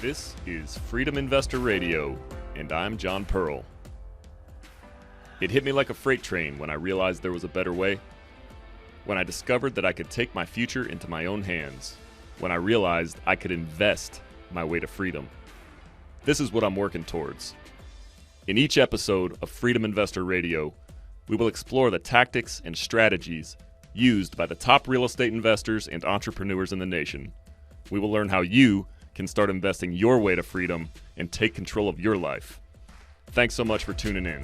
This is Freedom Investor Radio, and I'm John Pearl. It hit me like a freight train when I realized there was a better way. When I discovered that I could take my future into my own hands. When I realized I could invest my way to freedom. This is what I'm working towards. In each episode of Freedom Investor Radio, we will explore the tactics and strategies used by the top real estate investors and entrepreneurs in the nation. We will learn how you can start investing your way to freedom and take control of your life. Thanks so much for tuning in.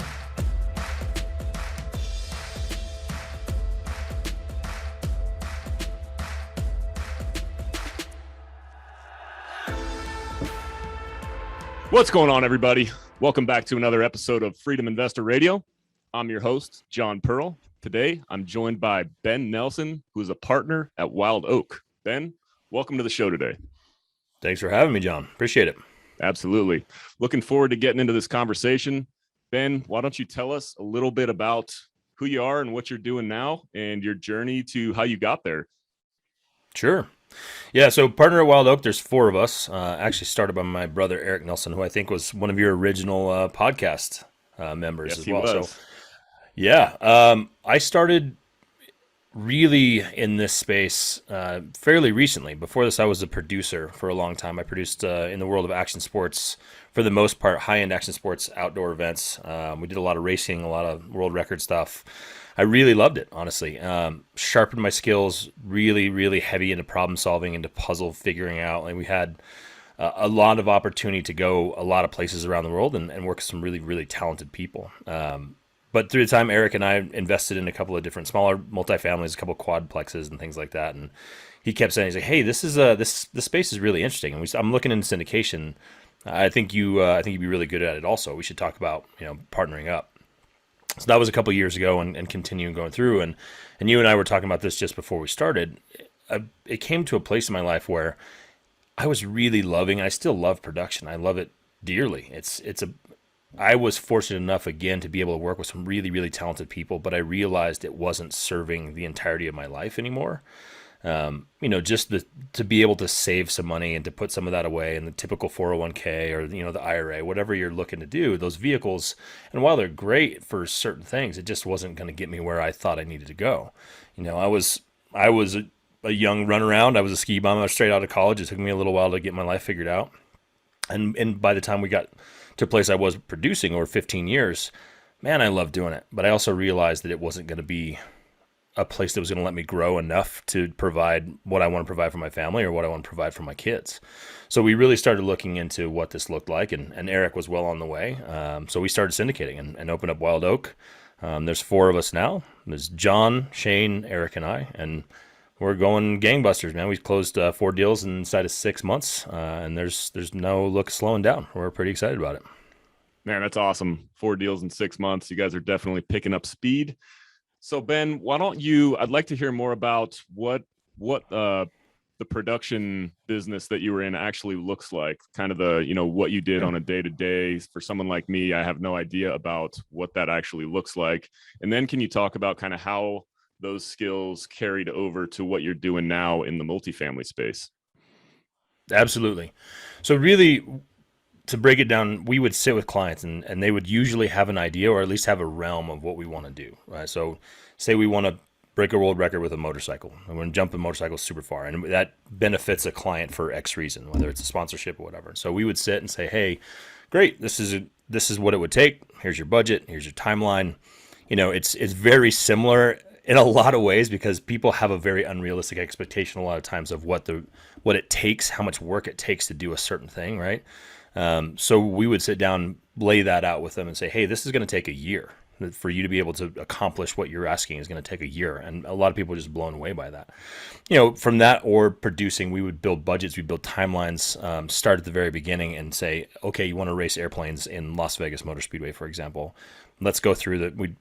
What's going on, everybody? Welcome back to another episode of Freedom Investor Radio. I'm your host, John Pearl. Today, I'm joined by Ben Nelson, who is a partner at Wild Oak. Ben, welcome to the show today. Thanks for having me, John. Appreciate it. Absolutely. Looking forward to getting into this conversation. Ben, why don't you tell us a little bit about who you are and what you're doing now and your journey to how you got there? Sure. Yeah, so partner at Wild Oak, there's four of us. Actually started by my brother, Eric Nelson, who I think was one of your original podcast members as well. Was. So, yeah, I started really in this space fairly recently. Before this, I was a producer for a long time. I produced in the world of action sports, for the most part, high-end action sports, outdoor events. We did a lot of racing, a lot of world record stuff. I really loved it, honestly. Sharpened my skills, really heavy into problem solving, into puzzle figuring out. And we had a lot of opportunity to go a lot of places around the world and work with some really talented people. But through the time, Eric and I invested in a couple of different smaller multifamilies, a couple of quadplexes and things like that. And he kept saying, he's like, "Hey, this space is really interesting." And I'm looking into syndication. I think you'd be really good at it. Also, we should talk about partnering up. So that was a couple of years ago, and continuing going through. And you and I were talking about this just before we started. It came to a place in my life where I was really loving. I still love production. I love it dearly. I was fortunate enough, again, to be able to work with some really talented people, but I realized it wasn't serving the entirety of my life anymore. Just to be able to save some money and to put some of that away in the typical 401k or, the IRA, whatever you're looking to do, those vehicles, and while they're great for certain things, it just wasn't going to get me where I thought I needed to go. I was a young runaround. I was a ski bum. I was straight out of college. It took me a little while to get my life figured out. And by the time we got to a place I was producing over 15 years, man, I loved doing it. But I also realized that it wasn't going to be a place that was going to let me grow enough to provide what I want to provide for my family or what I want to provide for my kids. So we really started looking into what this looked like, and Eric was well on the way. So we started syndicating and opened up Wild Oak. There's four of us now. There's John, Shane, Eric, and I, and we're going gangbusters, man. We've closed 4 deals inside of 6 months, and there's no look slowing down. We're pretty excited about it. Man, that's awesome. 4 deals in 6 months. You guys are definitely picking up speed. So Ben, I'd like to hear more about what the production business that you were in actually looks like, kind of what you did on a day-to-day. For someone like me, I have no idea about what that actually looks like. And then can you talk about kind of how those skills carried over to what you're doing now in the multifamily space? Absolutely. So really, to break it down, we would sit with clients and they would usually have an idea or at least have a realm of what we want to do, right? So say we want to break a world record with a motorcycle. And we're going to jump a motorcycle super far. And that benefits a client for X reason, whether it's a sponsorship or whatever. So we would sit and say, "Hey, great, this is what it would take. Here's your budget. Here's your timeline." It's very similar in a lot of ways because people have a very unrealistic expectation a lot of times of what it takes, how much work it takes to do a certain thing, right? So we would sit down, lay that out with them and say, "Hey, this is going to take a year. For you to be able to accomplish what you're asking is going to take a year." And a lot of people are just blown away by that. From that or producing, we would build budgets, we build timelines, start at the very beginning and say, "Okay, you want to race airplanes in Las Vegas Motor Speedway, for example. Let's go through that." We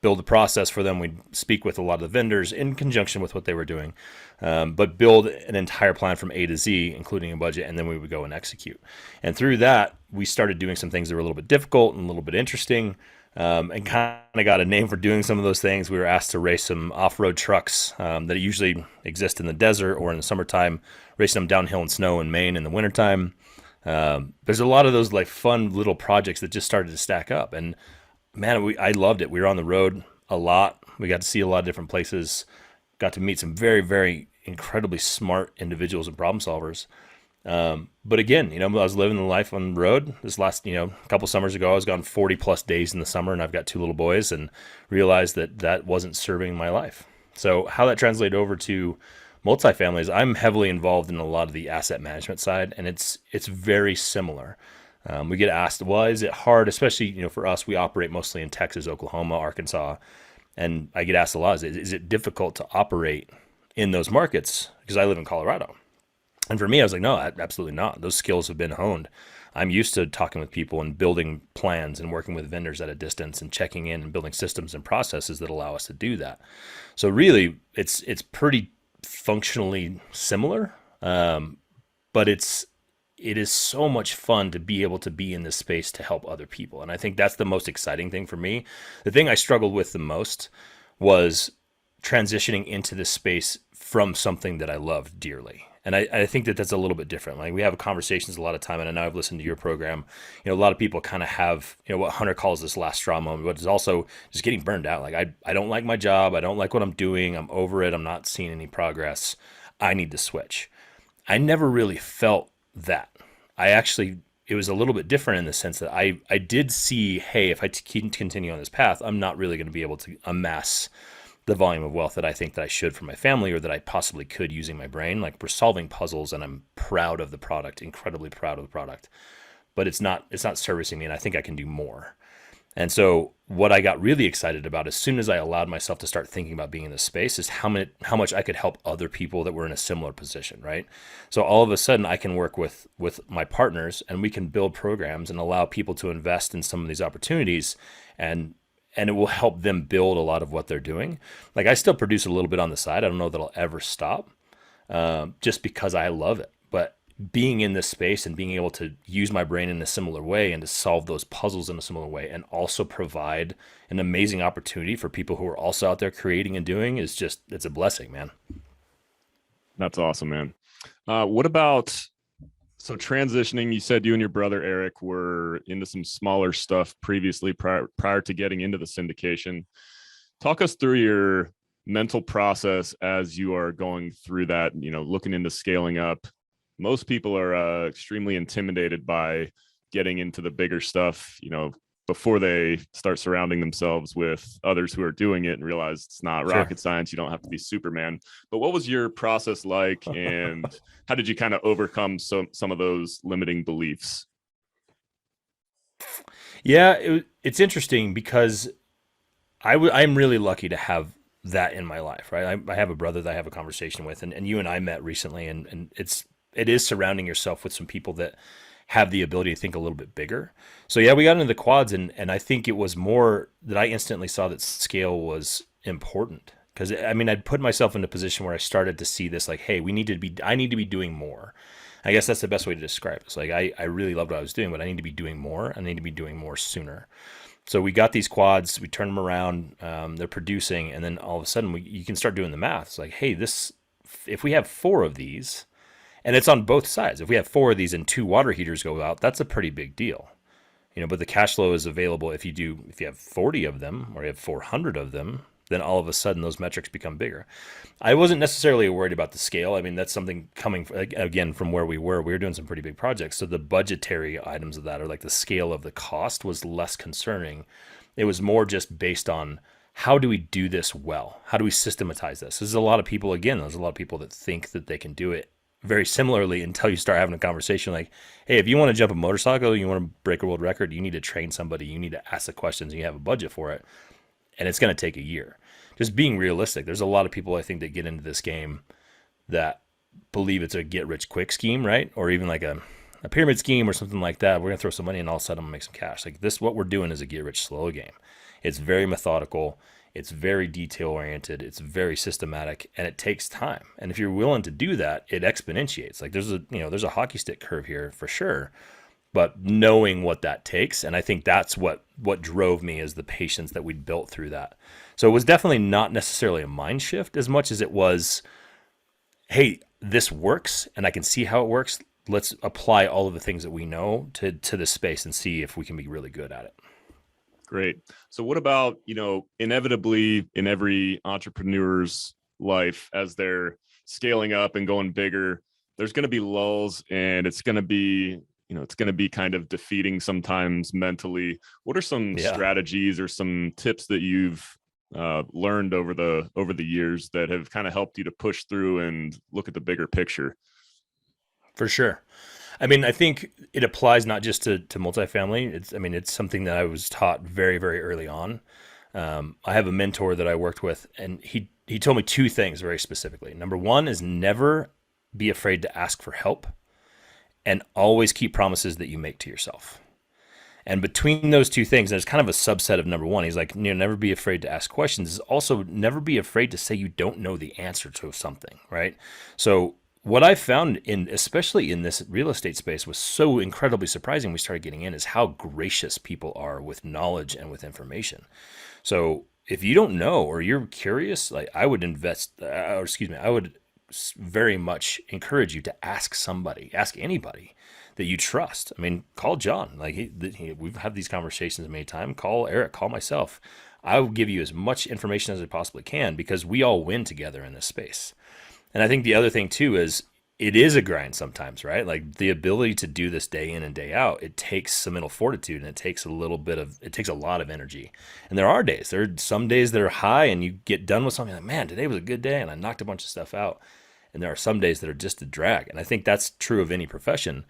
build the process for them. We'd speak with a lot of the vendors in conjunction with what they were doing, but build an entire plan from A to Z, including a budget, and then we would go and execute. And through that, we started doing some things that were a little bit difficult and a little bit interesting, and kind of got a name for doing some of those things. We were asked to race some off-road trucks that usually exist in the desert or in the summertime, racing them downhill in snow in Maine in the wintertime. There's a lot of those like fun little projects that just started to stack up. And man, I loved it. We were on the road a lot. We got to see a lot of different places, got to meet some very, very incredibly smart individuals and problem solvers. But again, I was living the life on the road. This last, couple summers ago, I was gone 40 plus days in the summer, and I've got 2 little boys, and realized that that wasn't serving my life. So how that translated over to multifamilies, I'm heavily involved in a lot of the asset management side, and it's very similar. We get asked, well, is it hard, especially, for us, we operate mostly in Texas, Oklahoma, Arkansas, and I get asked a lot, is it difficult to operate in those markets? Because I live in Colorado. And for me, I was like, no, absolutely not. Those skills have been honed. I'm used to talking with people and building plans and working with vendors at a distance and checking in and building systems and processes that allow us to do that. So really, it's pretty functionally similar, but it is so much fun to be able to be in this space to help other people. And I think that's the most exciting thing for me. The thing I struggled with the most was transitioning into this space from something that I loved dearly. And I think that that's a little bit different. Like we have conversations a lot of time, and I know I've listened to your program. A lot of people kind of have, what Hunter calls this last straw moment, but it's also just getting burned out. Like I don't like my job. I don't like what I'm doing. I'm over it. I'm not seeing any progress. I need to switch. I never really felt that. It was a little bit different in the sense that I did see, hey, if I continue on this path, I'm not really going to be able to amass the volume of wealth that I think that I should for my family, or that I possibly could using my brain. Like we're solving puzzles, and I'm proud of the product, incredibly proud of the product, but it's not servicing me, and I think I can do more. And so what I got really excited about as soon as I allowed myself to start thinking about being in this space is how much I could help other people that were in a similar position, right? So all of a sudden I can work with my partners, and we can build programs and allow people to invest in some of these opportunities, and it will help them build a lot of what they're doing. Like I still produce a little bit on the side. I don't know that I'll ever stop, just because I love it. But being in this space and being able to use my brain in a similar way and to solve those puzzles in a similar way, and also provide an amazing opportunity for people who are also out there creating and doing, it's a blessing, man. That's awesome, man. What about... So transitioning, you said you and your brother Eric were into some smaller stuff previously prior to getting into the syndication. Talk us through your mental process as you are going through that, looking into scaling up. Most people are extremely intimidated by getting into the bigger stuff, before they start surrounding themselves with others who are doing it and realize it's not rocket science. You don't have to be Superman. But what was your process like, and how did you kind of overcome some of those limiting beliefs? Yeah, it's interesting because I'm really lucky to have that in my life, right? I have a brother that I have a conversation with, and you and I met recently, and it is surrounding yourself with some people that have the ability to think a little bit bigger. So yeah, we got into the quads, and I think it was more that I instantly saw that scale was important, because I'd put myself in a position where I started to see this, like, hey, I need to be doing more. I guess that's the best way to describe it. It's like I really loved what I was doing, but I need to be doing more. I need to be doing more sooner. So we got these quads, we turned them around, they're producing, and then all of a sudden you can start doing the math. It's like, hey, if we have 4 of these, and it's on both sides. If we have 4 of these and 2 water heaters go out, that's a pretty big deal. But the cash flow is available if you have 40 of them, or you have 400 of them, then all of a sudden those metrics become bigger. I wasn't necessarily worried about the scale. That's something coming, again, from where we were doing some pretty big projects. So the budgetary items of that, or like the scale of the cost, was less concerning. It was more just based on, how do we do this well? How do we systematize this? There's a lot of people that think that they can do it very similarly until you start having a conversation like, hey, if you want to jump a motorcycle, you want to break a world record, you need to train somebody, you need to ask the questions, and you have a budget for it. And it's going to take a year. Just being realistic. There's a lot of people, I think, that get into this game that believe it's a get rich quick scheme, right? Or even like a pyramid scheme or something like that. We're going to throw some money and all of a sudden I'm going to make some cash. Like this, what we're doing is a get rich slow game. It's very methodical. It's very detail oriented. It's very systematic, and it takes time. And if you're willing to do that, it exponentiates. Like there's a hockey stick curve here for sure, but knowing what that takes. And I think that's what drove me, is the patience that we'd built through that. So it was definitely not necessarily a mind shift as much as it was, hey, this works and I can see how it works. let's apply all of the things that we know to this space and see if we can be really good at it. Great. So what about, inevitably in every entrepreneur's life, as they're scaling up and going bigger, there's going to be lulls, and it's going to be, it's going to be kind of defeating sometimes mentally. What are some Yeah, strategies or some tips that you've learned over the years that have kind of helped you to push through and look at the bigger picture? for sure. I mean, I think it applies not just to multifamily. It's something that I was taught very, very early on. I have a mentor that I worked with, and he told me two things very specifically. Number one is never be afraid to ask for help, and always keep promises that you make to yourself. And between those two things, there's kind of a subset of number one. He's like, never be afraid to ask questions. Is also never be afraid to say you don't know the answer to something, right? So what I found especially in this real estate space was so incredibly surprising. We started getting in is how gracious people are with knowledge and with information. So if you don't know or you're curious, like I would I would very much encourage you to ask somebody, ask anybody that you trust. I mean, call John. Like we've had these conversations many times. Call Eric. Call myself. I will give you as much information as I possibly can because we all win together in this space. And I think the other thing too is it is a grind sometimes, right? Like the ability to do this day in and day out, it takes some mental fortitude, and it takes a lot of energy. And there are some days that are high and you get done with something like, man, today was a good day and I knocked a bunch of stuff out. And there are some days that are just a drag. And I think that's true of any profession.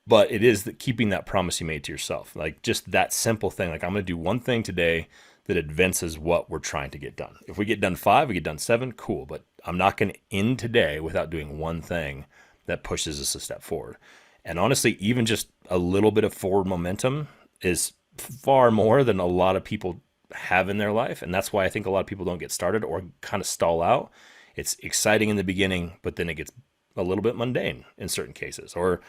But it is keeping that promise you made to yourself. Like just that simple thing. Like I'm going to do one thing today that advances what we're trying to get done. If we get done 5, we get done 7, cool. But I'm not going to end today without doing one thing that pushes us a step forward. And honestly, even just a little bit of forward momentum is far more than a lot of people have in their life. And that's why I think a lot of people don't get started or kind of stall out. It's exciting in the beginning, but then it gets a little bit mundane in certain cases. Or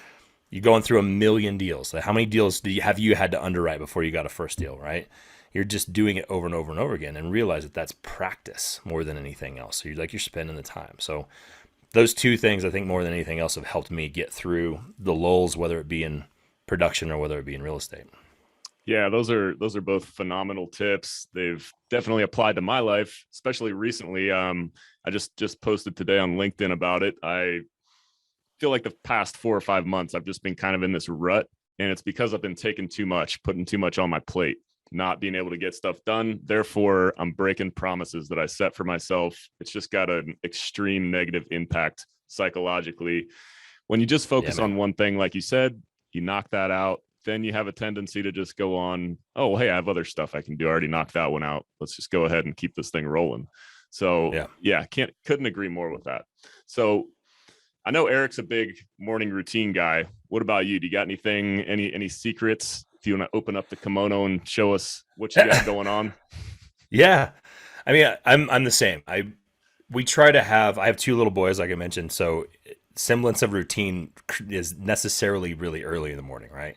you're going through a million deals. Like how many deals have you had to underwrite before you got a first deal, right? You're just doing it over and over and over again, and realize that that's practice more than anything else. So you're spending the time. So those two things, I think more than anything else, have helped me get through the lulls, whether it be in production or whether it be in real estate. Yeah, those are both phenomenal tips. They've definitely applied to my life, especially recently. I just posted today on LinkedIn about it. I feel like the past 4 or 5 months, I've just been kind of in this rut, and it's because I've been taking too much, putting too much on my plate, not being able to get stuff done. Therefore, I'm breaking promises that I set for myself. It's just got an extreme negative impact psychologically. When you just focus on one thing, like you said, you knock that out, then you have a tendency to just go on, oh, well, hey, I have other stuff I can do. I already knocked that one out. Let's just go ahead and keep this thing rolling. So yeah, couldn't agree more with that. So I know Eric's a big morning routine guy. What about you? Do you got anything, any secrets? If you want to open up the kimono and show us what you got going on. Yeah. I mean, I'm the same. I have 2 little boys, like I mentioned. So semblance of routine is necessarily really early in the morning, right?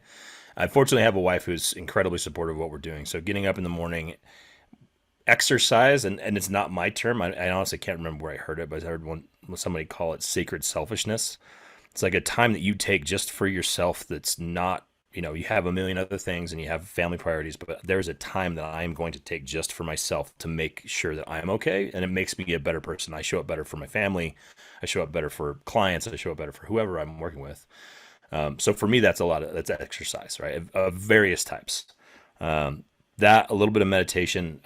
I fortunately have a wife who's incredibly supportive of what we're doing. So getting up in the morning, exercise, and it's not my term. I honestly can't remember where I heard it, but I heard somebody call it sacred selfishness. It's like a time that you take just for yourself that's not, you have a million other things and you have family priorities, but there's a time that I'm going to take just for myself to make sure that I'm okay. And it makes me a better person. I show up better for my family. I show up better for clients. I show up better for whoever I'm working with. So for me, that's that's exercise, right? Of various types. That, a little bit of meditation.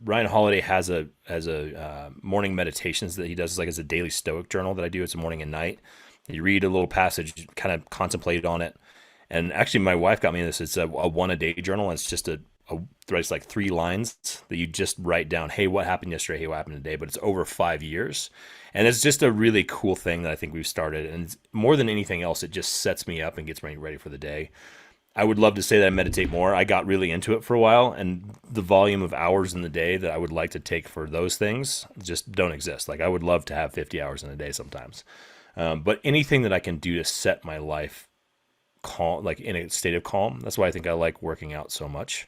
Ryan Holiday has a morning meditations that he does, like as a daily Stoic journal that I do. It's a morning and night. You read a little passage, kind of contemplate on it. And actually, my wife got me this. It's a one a day journal. And it's just it's like 3 lines that you just write down. Hey, what happened yesterday? Hey, what happened today? But it's over 5 years. And it's just a really cool thing that I think we've started. And more than anything else, it just sets me up and gets me ready for the day. I would love to say that I meditate more. I got really into it for a while, and the volume of hours in the day that I would like to take for those things just don't exist. Like I would love to have 50 hours in a day sometimes. But anything that I can do to set my life calm, like in a state of calm, that's why I think I like working out so much,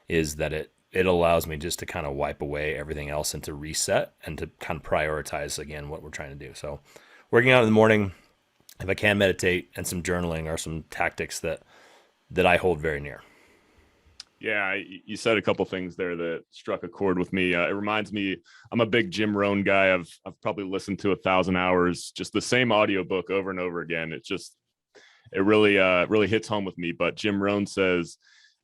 is that it allows me just to kind of wipe away everything else and to reset and to kind of prioritize again what we're trying to do. So working out in the morning, if I can meditate, and some journaling are some tactics that I hold very near. Yeah, you said a couple things there that struck a chord with me. It reminds me, I'm a big Jim Rohn guy. I've probably listened to 1,000 hours, just the same audiobook over and over again. It really hits home with me. But Jim Rohn says,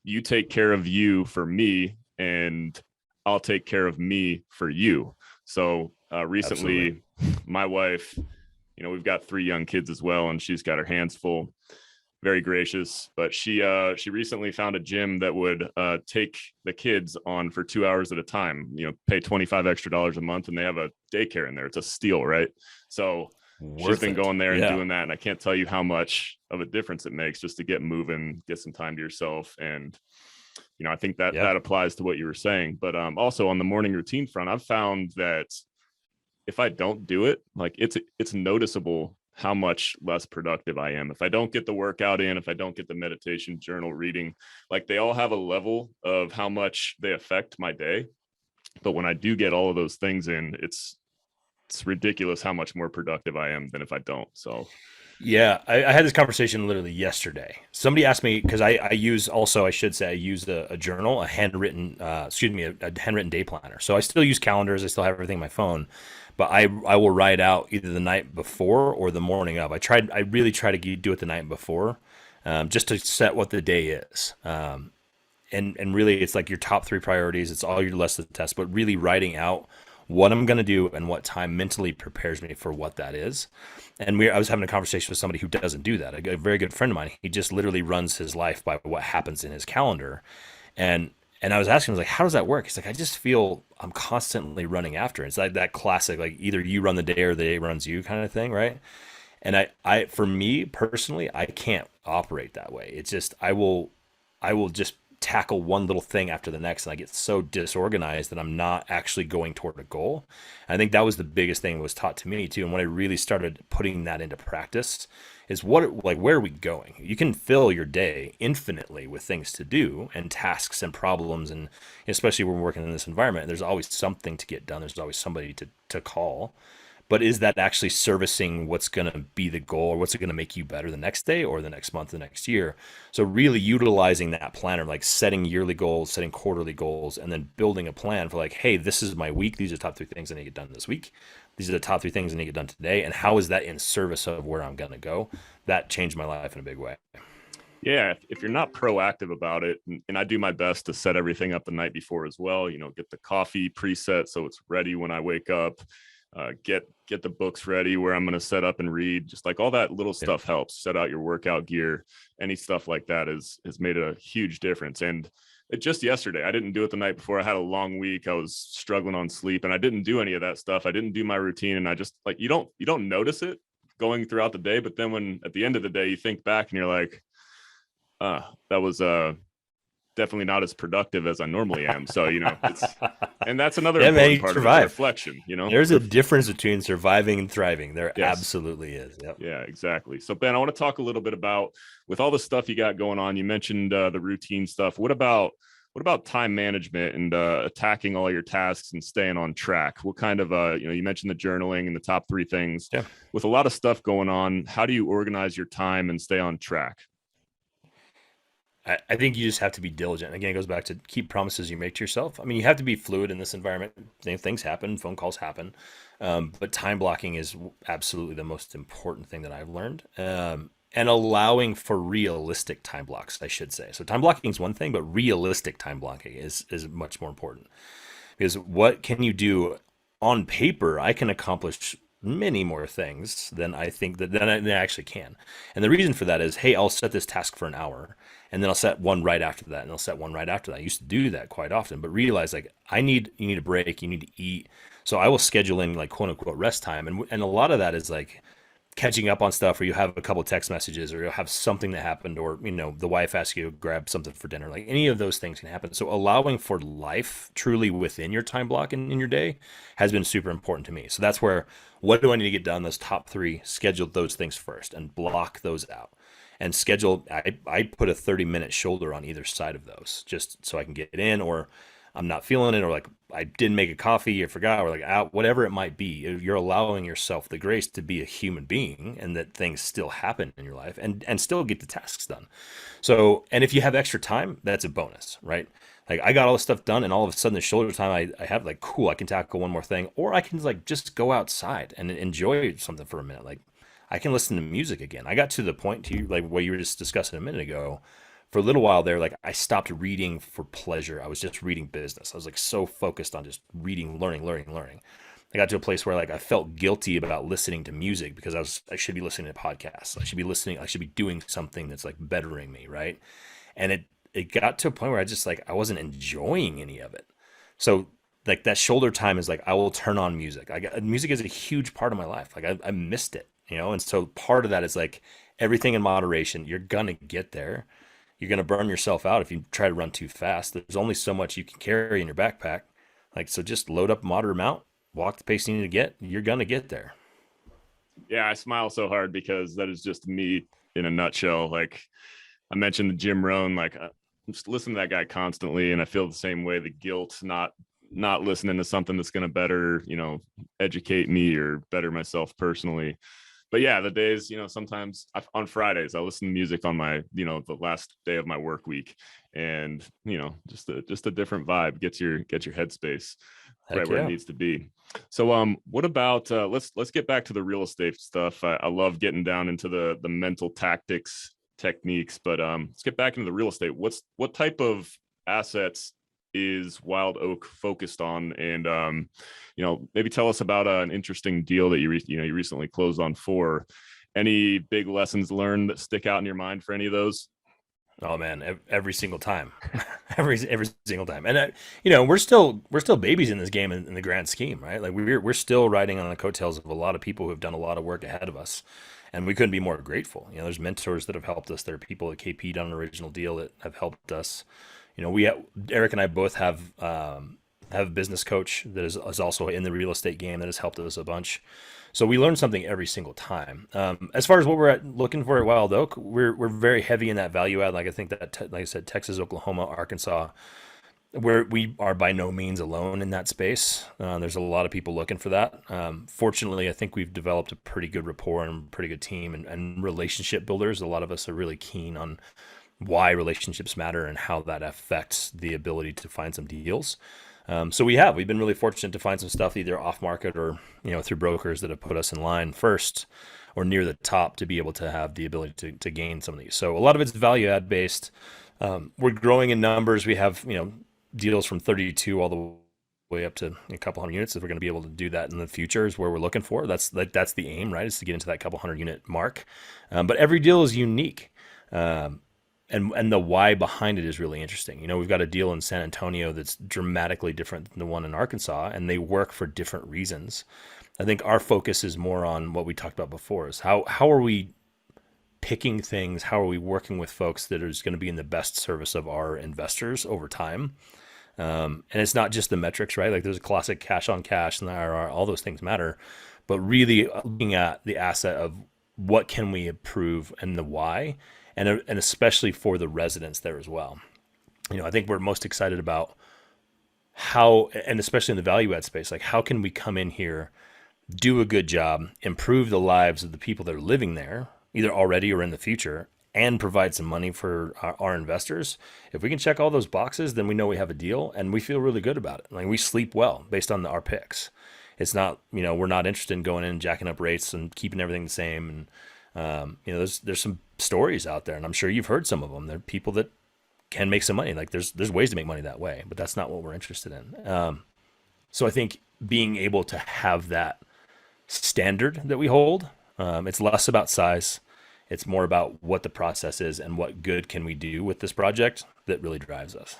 "You take care of you for me, and I'll take care of me for you." So Absolutely. recently, my wife, we've got 3 young kids as well, and she's got her hands full. Very gracious, but she recently found a gym that would take the kids on for 2 hours at a time. Pay $25 extra a month, and they have a daycare in there. It's a steal, right? So she's Worth been it. going there and Yeah. doing that, and I can't tell you how much of a difference it makes just to get moving, get some time to yourself. And I think that Yeah. that applies to what you were saying. But also on the morning routine front, I've found that if I don't do it, like it's noticeable how much less productive I am. If I don't get the workout in, if I don't get the meditation, journal, reading, like they all have a level of how much they affect my day. But when I do get all of those things in, it's ridiculous how much more productive I am than if I don't. So Yeah, I had this conversation literally yesterday. Somebody asked me because I use also I should say I use a journal, a handwritten a handwritten day planner. So I still use calendars. I still have everything on my phone, but I will write out either the night before or the morning of. I really try to do it the night before, just to set what the day is. And really it's like your top 3 priorities. It's all your less the test, but really writing out what I'm going to do and what time mentally prepares me for what that is. And I was having a conversation with somebody who doesn't do that. A very good friend of mine. He just literally runs his life by what happens in his calendar. And I was asking him, I was like, how does that work? He's like, I just feel I'm constantly running after it. It's like that classic, like either you run the day or the day runs you kind of thing, right? And for me personally, I can't operate that way. It's just I will just tackle one little thing after the next, and I get so disorganized that I'm not actually going toward a goal. And I think that was the biggest thing that was taught to me too. And when I really started putting that into practice, is where are we going? You can fill your day infinitely with things to do and tasks and problems, and especially when we're working in this environment, there's always something to get done. There's always somebody to call. But is that actually servicing what's going to be the goal, or what's it going to make you better the next day or the next month, the next year? So really utilizing that planner, like setting yearly goals, setting quarterly goals, and then building a plan for like, hey, this is my week. These are the top 3 things I need to get done this week. These are the top 3 things I need to get done today. And how is that in service of where I'm going to go? That changed my life in a big way. yeah, if you're not proactive about it, and I do my best to set everything up the night before as well, get the coffee preset so it's ready when I wake up, get the books ready where I'm going to set up and read. Just like all that little Yeah. stuff helps. Set out your workout gear, any stuff like that has made a huge difference. And just yesterday, I didn't do it the night before. I had a long week. I was struggling on sleep, and I didn't do any of that stuff. I didn't do my routine, and I just like you don't notice it going throughout the day, but then when at the end of the day you think back and you're like, that was definitely not as productive as I normally am. So, and that's another Yeah, man, important you part of it, survive. reflection. There's a difference between surviving and thriving. There Yes. absolutely is. Yep. Yeah, exactly. So Ben, I want to talk a little bit about, with all the stuff you got going on, you mentioned the routine stuff. What about time management and attacking all your tasks and staying on track? What kind of, you mentioned the journaling and the top 3 things. Yeah. With a lot of stuff going on, how do you organize your time and stay on track? I think you just have to be diligent. Again, it goes back to keep promises you make to yourself. I mean, you have to be fluid in this environment. Things happen, phone calls happen, but time blocking is absolutely the most important thing that I've learned. And allowing for realistic time blocks, I should say. So time blocking is one thing, but realistic time blocking is much more important. Because what can you do on paper? I can accomplish many more things than I think than I actually can. And the reason for that is, hey, I'll set this task for an hour, and then I'll set one right after that, and I'll set one right after that. I used to do that quite often, but realize like you need a break, you need to eat. So I will schedule in like quote unquote rest time, and a lot of that is like catching up on stuff, or you have a couple text messages, or you'll have something that happened, or the wife asks you to grab something for dinner. Like any of those things can happen. So allowing for life truly within your time block in your day has been super important to me. So that's where, what do I need to get done? Those top 3, schedule those things first and block those out. And schedule, I put a 30-minute shoulder on either side of those just so I can get it in, or I'm not feeling it, or like I didn't make a coffee, or forgot, or like out, whatever it might be. You're allowing yourself the grace to be a human being, and that things still happen in your life, and still get the tasks done. So, and if you have extra time, that's a bonus, right? Like I got all this stuff done, and all of a sudden the shoulder time I have, like, cool, I can tackle one more thing, or I can like just go outside and enjoy something for a minute. Like I can listen to music again. I got to the point to you, like what you were just discussing a minute ago. For a little while there, like I stopped reading for pleasure. I was just reading business. I was like so focused on just reading, learning, learning, learning. I got to a place where like I felt guilty about listening to music because I should be listening to podcasts. I should be doing something that's like bettering me, right? And it got to a point where I just like I wasn't enjoying any of it. So like that shoulder time is like I will turn on music. Music is a huge part of my life. Like I missed it, and so part of that is like everything in moderation. You're gonna get there. You're gonna burn yourself out if you try to run too fast. There's only so much you can carry in your backpack. Like so, just load up a moderate amount, walk the pace you need to get. You're gonna get there. Yeah, I smile so hard because that is just me in a nutshell. Like I mentioned Jim Rohn, like I'm just listening to that guy constantly, and I feel the same way. The guilt, not listening to something that's going to better, educate me or better myself personally. But yeah, the days, sometimes on Fridays, I listen to music on my, the last day of my work week, and just a different vibe gets your headspace right Heck where it yeah. needs to be. So what about let's get back to the real estate stuff. I love getting down into the mental tactics techniques, but let's get back into the real estate. What type of assets is Wild Oak focused on? And maybe tell us about an interesting deal that you recently closed on. For any big lessons learned that stick out in your mind for any of those? Oh man, every single time, every single time, and we're still babies in this game in the grand scheme, right? Like we're still riding on the coattails of a lot of people who have done a lot of work ahead of us, and we couldn't be more grateful. There's mentors that have helped us. There are people at KP'd on an original deal that have helped us. Eric and I both have a business coach that is also in the real estate game that has helped us a bunch. So we learn something every single time. As far as what looking for at Wild Oak, we're very heavy in that value add. Like I think that, like I said, Texas, Oklahoma, Arkansas, where we are by no means alone in that space. There's a lot of people looking for that. Fortunately, I think we've developed a pretty good rapport and pretty good team and relationship builders. A lot of us are really keen on why relationships matter and how that affects the ability to find some deals. So we've been really fortunate to find some stuff either off market or, through brokers that have put us in line first or near the top to be able to have the ability to gain some of these. So a lot of it's value add based. We're growing in numbers. We have, deals from 32 all the way up to a couple hundred units. If we're going to be able to do that in the future is where we're looking for. That's the aim, right? Is to get into that couple hundred unit mark. But every deal is unique. And the why behind it is really interesting. We've got a deal in San Antonio that's dramatically different than the one in Arkansas, and they work for different reasons. I think our focus is more on what we talked about before, is how are we picking things, how are we working with folks that is going to be in the best service of our investors over time. And it's not just the metrics, right? Like there's a classic cash on cash and the IRR, all those things matter, but really looking at the asset of what can we improve and the why. And especially for the residents there as well. I think we're most excited about how, and especially in the value add space, like how can we come in here, do a good job, improve the lives of the people that are living there, either already or in the future, and provide some money for our investors. If we can check all those boxes, then we know we have a deal and we feel really good about it. Like we sleep well based on our picks. It's not, we're not interested in going in and jacking up rates and keeping everything the same. And, there's some stories out there, and I'm sure you've heard some of them. There are people that can make some money. Like there's ways to make money that way, but that's not what we're interested in. So I think being able to have that standard that we hold, it's less about size. It's more about what the process is and what good can we do with this project that really drives us.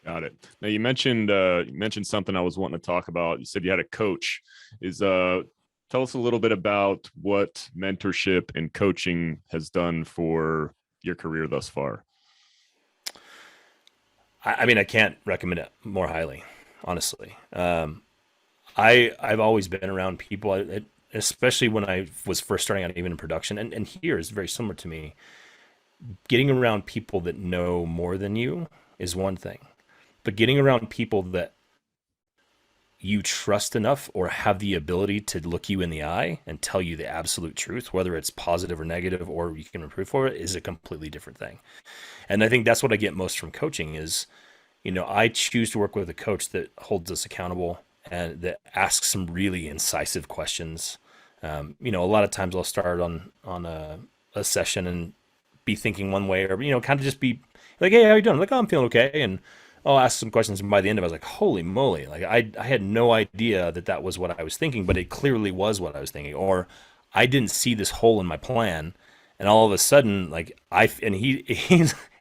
Got it. Now you mentioned something I was wanting to talk about. You said you had a coach. Tell us a little bit about what mentorship and coaching has done for your career thus far. I can't recommend it more highly, honestly. I've always been around people, especially when I was first starting out, even in production, and here is very similar to me. Getting around people that know more than you is one thing, but getting around people that you trust enough or have the ability to look you in the eye and tell you the absolute truth, whether it's positive or negative, or you can improve for it, is a completely different thing. And I think that's what I get most from coaching is, I choose to work with a coach that holds us accountable and that asks some really incisive questions. A lot of times I'll start on a session and be thinking one way, or kind of just be like, "Hey, how you doing?" Like, "Oh, I'm feeling okay," and I'll ask some questions, and by the end of it, I was like, "Holy moly!" Like I had no idea that was what I was thinking, but it clearly was what I was thinking, or I didn't see this hole in my plan, and all of a sudden, like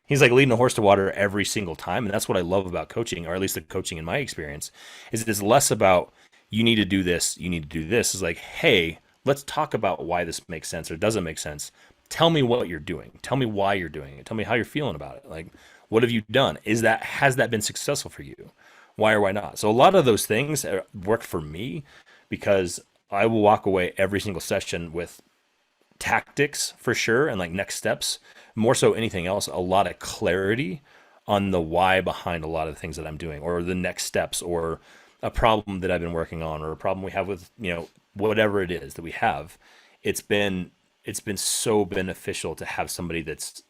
he's like leading a horse to water every single time, and that's what I love about coaching, or at least the coaching in my experience, is it is less about you need to do this, you need to do this. It's like, hey, let's talk about why this makes sense or doesn't make sense. Tell me what you're doing. Tell me why you're doing it. Tell me how you're feeling about it. Like, what have you done? Has that been successful for you? Why or why not? So a lot of those things work for me because I will walk away every single session with tactics for sure and like next steps, more so anything else, a lot of clarity on the why behind a lot of the things that I'm doing, or the next steps, or a problem that I've been working on, or a problem we have with, whatever it is that we have. It's been so beneficial to have somebody that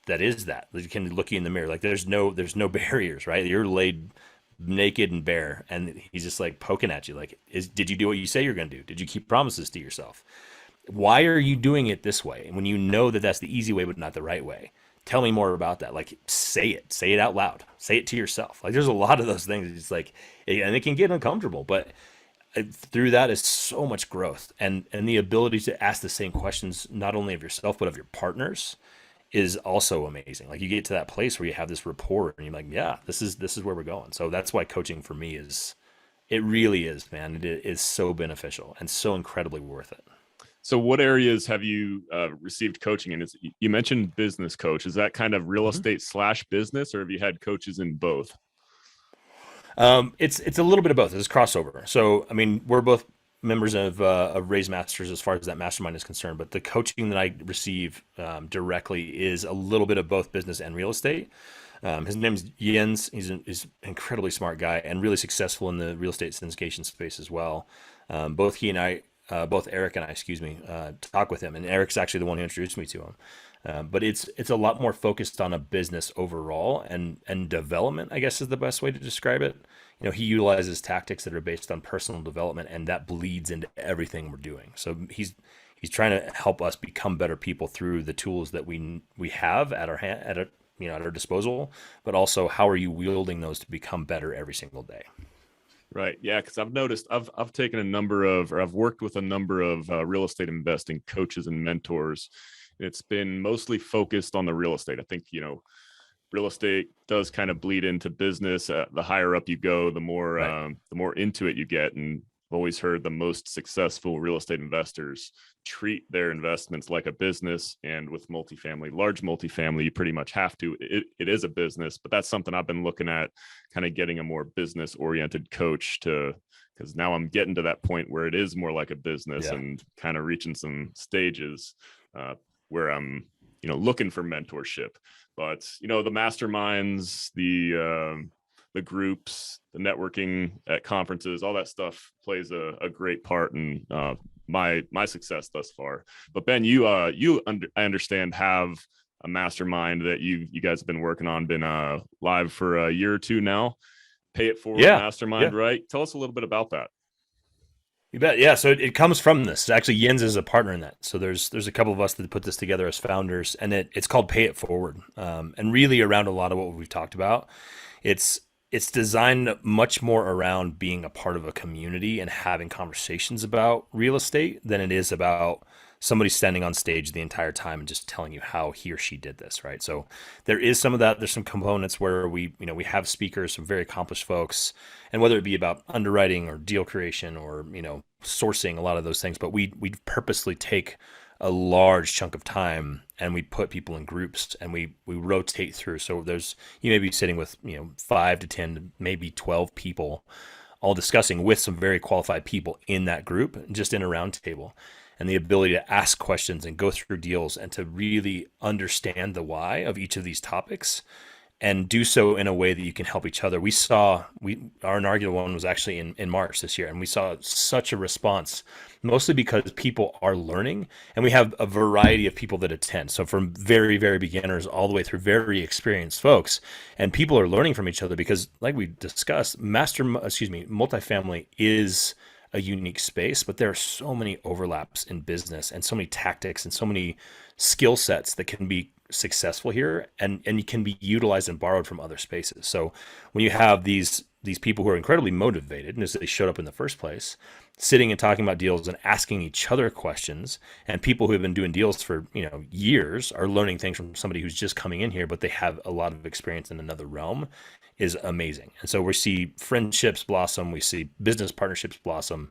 you can look you in the mirror. Like there's no barriers, right? You're laid naked and bare, and he's just like poking at you. Like, did you do what you say you're going to do? Did you keep promises to yourself? Why are you doing it this way? When you know that that's the easy way, but not the right way. Tell me more about that. Like, say it out loud, say it to yourself. Like, there's a lot of those things. It's like, and it can get uncomfortable, but through that is so much growth, and the ability to ask the same questions, not only of yourself, but of your partners, is also amazing. Like, you get to that place where you have this rapport and you're like, yeah, this is where we're going. So that's why coaching for me it really is, man. It is so beneficial and so incredibly worth it. So what areas have you received coaching in? You mentioned business coach. Is that kind of real estate / business, or have you had coaches in both? It's a little bit of both. It's crossover. So, I mean, we're both members of Raise Masters as far as that mastermind is concerned, but the coaching that I receive directly is a little bit of both business and real estate. His name's Jens. He's an incredibly smart guy and really successful in the real estate syndication space as well. Both Eric and I, talk with him, and Eric's actually the one who introduced me to him. But it's a lot more focused on a business overall and development, I guess is the best way to describe it. He utilizes tactics that are based on personal development, and that bleeds into everything we're doing. So he's trying to help us become better people through the tools that we have at our disposal, but also how are you wielding those to become better every single day. Right. Yeah. Because I've noticed I've taken I've worked with a number of real estate investing coaches and mentors. It's been mostly focused on the real estate. I think, real estate does kind of bleed into business. The higher up you go, the more into it you get. And I've always heard the most successful real estate investors treat their investments like a business. And with large multifamily, you pretty much have to. It is a business, but that's something I've been looking at, kind of getting a more business oriented coach because now I'm getting to that point where it is more like a business, and kind of reaching some stages where I'm, looking for mentorship. But, the masterminds, the groups, the networking at conferences, all that stuff plays a great part in my success thus far. But Ben, I understand, have a mastermind that you guys have been working on, been live for a year or two now. Pay It Forward Mastermind, right? Tell us a little bit about that. You bet. Yeah. So it comes from this. Actually, Jens is a partner in that. So there's a couple of us that put this together as founders, and it's called Pay It Forward. And really around a lot of what we've talked about, it's designed much more around being a part of a community and having conversations about real estate than it is about somebody standing on stage the entire time and just telling you how he or she did this, right? So there is some of that. There's some components where we have speakers, some very accomplished folks, and whether it be about underwriting or deal creation or, sourcing, a lot of those things, but we purposely take a large chunk of time and we put people in groups and we rotate through. So you may be sitting with, 5 to 10, maybe 12 people all discussing with some very qualified people in that group, just in a round table. And the ability to ask questions and go through deals and to really understand the why of each of these topics and do so in a way that you can help each other. Our inaugural one was actually in March this year, and we saw such a response, mostly because people are learning, and we have a variety of people that attend. So from very, very beginners all the way through very experienced folks, and people are learning from each other because, like we discussed, multifamily is a unique space, but there are so many overlaps in business and so many tactics and so many skill sets that can be successful here and can be utilized and borrowed from other spaces. So when you have these people who are incredibly motivated, and as they showed up in the first place, sitting and talking about deals and asking each other questions, and people who have been doing deals for years are learning things from somebody who's just coming in here, but they have a lot of experience in another realm, is amazing. And so we see friendships blossom, we see business partnerships blossom.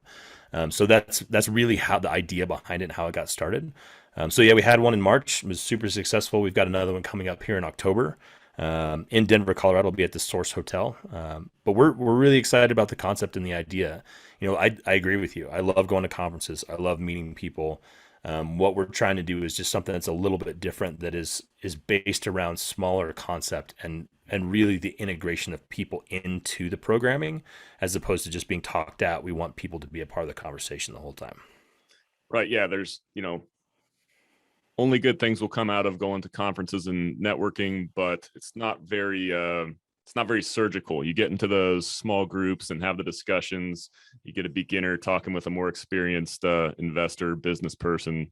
So that's really how the idea behind it and how it got started. So yeah, we had one in March. It was super successful. We've got another one coming up here in October in Denver, Colorado. It'll be at the Source Hotel. But we're really excited about the concept and the idea. I agree with you. I love going to conferences. I love meeting people. What we're trying to do is just something that's a little bit different, that is based around smaller concept and really the integration of people into the programming, as opposed to just being talked at. We want people to be a part of the conversation the whole time. Right. Yeah. There's, only good things will come out of going to conferences and networking, but it's not very surgical. You get into those small groups and have the discussions. You get a beginner talking with a more experienced investor, business person.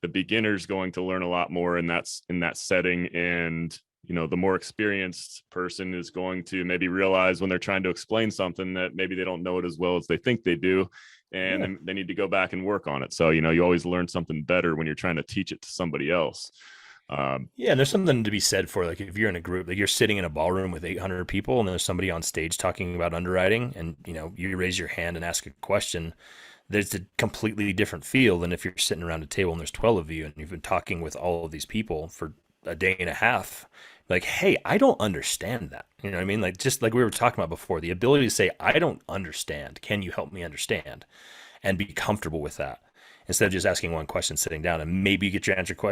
The beginner's going to learn a lot more in that setting, and the more experienced person is going to maybe realize when they're trying to explain something that maybe they don't know it as well as they think they do. And they need to go back and work on it. So, you always learn something better when you're trying to teach it to somebody else. And there's something to be said for, like, if you're in a group, like you're sitting in a ballroom with 800 people and there's somebody on stage talking about underwriting, and, you raise your hand and ask a question, there's a completely different feel than if you're sitting around a table and there's 12 of you and you've been talking with all of these people for a day and a half. Like, hey, I don't understand that. You know what I mean? Like, just like we were talking about before, the ability to say, I don't understand. Can you help me understand? And be comfortable with that, instead of just asking one question, sitting down, and maybe you get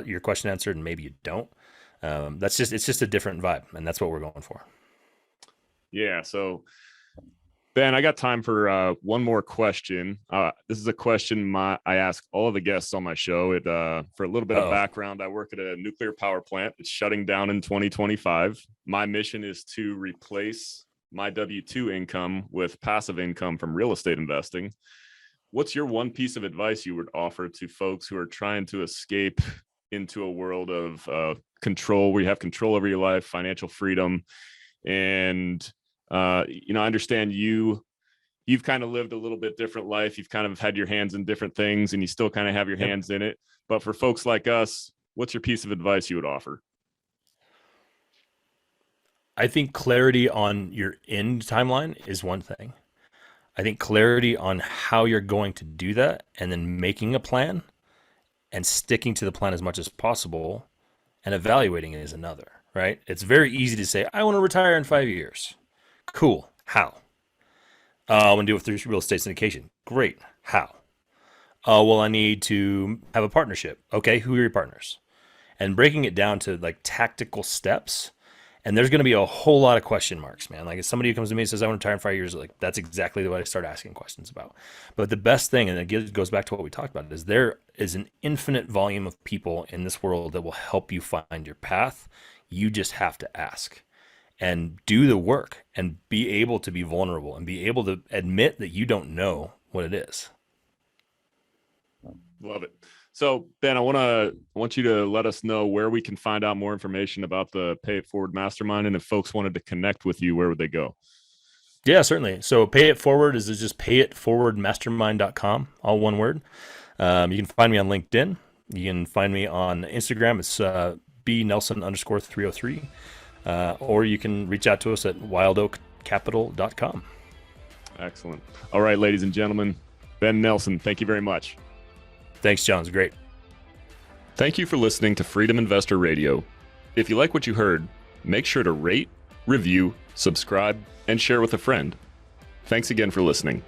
your question answered and maybe you don't. It's just a different vibe, and that's what we're going for. Yeah. So Ben, I got time for one more question. This is a question I ask all of the guests on my show. For a little bit of background, I work at a nuclear power plant. It's shutting down in 2025. My mission is to replace my W-2 income with passive income from real estate investing. What's your one piece of advice you would offer to folks who are trying to escape into a world of control, where you have control over your life, financial freedom, and I understand you've kind of lived a little bit different life. You've kind of had your hands in different things, and you still kind of have your hands in it. But for folks like us, what's your piece of advice you would offer? I think clarity on your end timeline is one thing. I think clarity on how you're going to do that, and then making a plan and sticking to the plan as much as possible and evaluating it is another, right? It's very easy to say, I want to retire in 5 years. Cool. How? I want to do it through real estate syndication. Great. How? Well, I need to have a partnership. Okay. Who are your partners? And breaking it down to like tactical steps. And there's going to be a whole lot of question marks, man. Like if somebody who comes to me and says, I want to retire in 5 years, like that's exactly what I start asking questions about. But the best thing, and it goes back to what we talked about, is there is an infinite volume of people in this world that will help you find your path. You just have to ask and do the work and be able to be vulnerable and be able to admit that you don't know what it is. Love it. So Ben, I want you to let us know where we can find out more information about the Pay It Forward Mastermind. And if folks wanted to connect with you, where would they go? Yeah, certainly. So Pay It Forward is just payitforwardmastermind.com, all one word. You can find me on LinkedIn. You can find me on Instagram. It's bnelson_303. Or you can reach out to us at wildoakcapital.com. Excellent. All right, ladies and gentlemen, Ben Nelson, thank you very much. Thanks, John. It's great. Thank you for listening to Freedom Investor Radio. If you like what you heard, make sure to rate, review, subscribe, and share with a friend. Thanks again for listening.